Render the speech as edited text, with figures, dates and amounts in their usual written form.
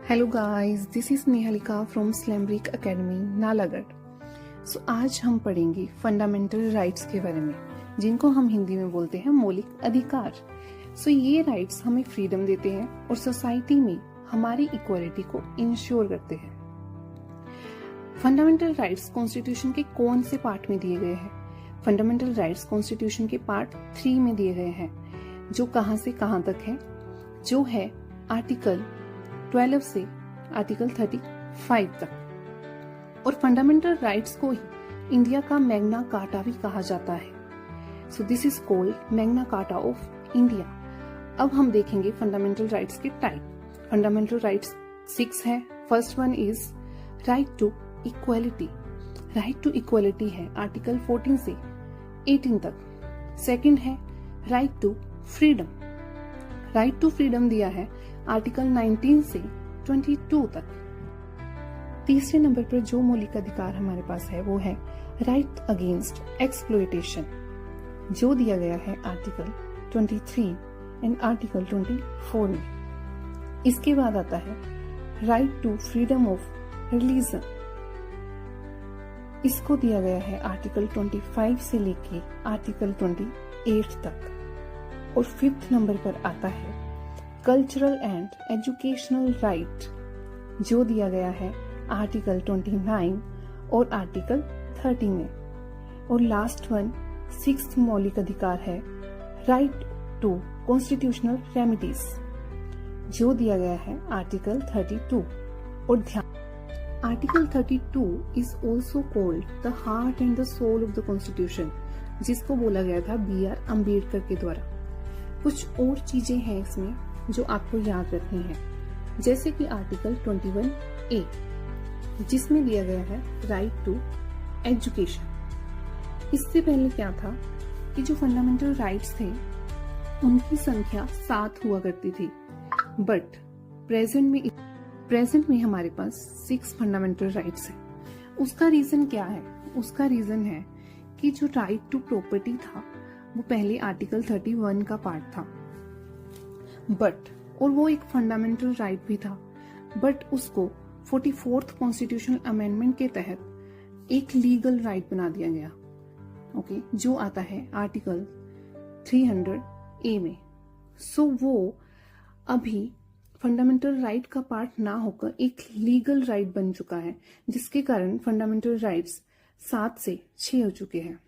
Hello guys, this is Nihalika from slambrick academy Nalagarh. So आज हम पढ़ेंगे फंडामेंटल राइट्स के बारे में, जिनको हम हिंदी में बोलते हैं मौलिक अधिकार। सो ये राइट्स हमें फ्रीडम देते हैं और सोसाइटी में हमारी इक्वालिटी को इंश्योर करते हैं। फंडामेंटल राइट्स कॉन्स्टिट्यूशन के कौन से पार्ट में दिए गए हैं? फंडामेंटल राइट्स कॉन्स्टिट्यूशन के पार्ट 3 में दिए गए हैं, जो कहां से कहां तक है, जो है आर्टिकल 12 से आर्टिकल 35 तक। और फंडामेंटल राइट्स को ही इंडिया का मैग्ना कार्टा भी कहा जाता है। So this is called Magna Carta of India. अब हम देखेंगे फंडामेंटल राइट्स के टाइप। फंडामेंटल राइट्स 6 है। First one is right to equality. Right to equality है आर्टिकल 14 से 18 तक। सेकंड है right to freedom. Right to freedom दिया है आर्टिकल 19 से 22 तक। तीसरे नंबर पर जो मौलिक अधिकार हमारे पास है वो है राइट अगेंस्ट एक्सप्लॉयटेशन, जो दिया गया है आर्टिकल 23 एंड आर्टिकल 24 में। इसके बाद आता है right to freedom of religion. इसको दिया गया है आर्टिकल 25 से लेके आर्टिकल 28 तक। और 5th नंबर पर आता है कल्चरल एंड एजुकेशनल राइट, जो दिया गया है आर्टिकल 29 और आर्टिकल 30 में। और लास्ट वन 6th मौलिक अधिकार है राइट टू कॉन्स्टिट्यूशनल रेमेडीज, जो दिया गया है आर्टिकल 32। और ध्यान, article 32 is also called the heart and the soul of the constitution, जिसको बोला गया था BR अम्बेडकर के द्वारा। कुछ और चीजें हैं इसमें जो आपको याद रखनी है, जैसे कि आर्टिकल 21A, जिसमें दिया गया है राइट टू एजुकेशन। इससे पहले क्या था कि जो फंडामेंटल राइट्स थे उनकी संख्या 7 हुआ करती थी, बट प्रेजेंट में हमारे पास 6 फंडामेंटल राइट्स हैं। उसका रीजन क्या है? उसका रीजन है कि जो राइट टू प्रॉपर्टी था वो पहले आर्टिकल 31 का पार्ट था, और वो एक फंडामेंटल राइट भी था, बट उसको 44th कॉन्स्टिट्यूशनल अमेंडमेंट के तहत एक लीगल राइट बना दिया गया, ओके, जो आता है आर्टिकल 300A में। सो वो अभी फंडामेंटल राइट का पार्ट ना होकर एक लीगल राइट बन चुका है, जिसके कारण फंडामेंटल राइट्स 7 से 6 हो चुके हैं।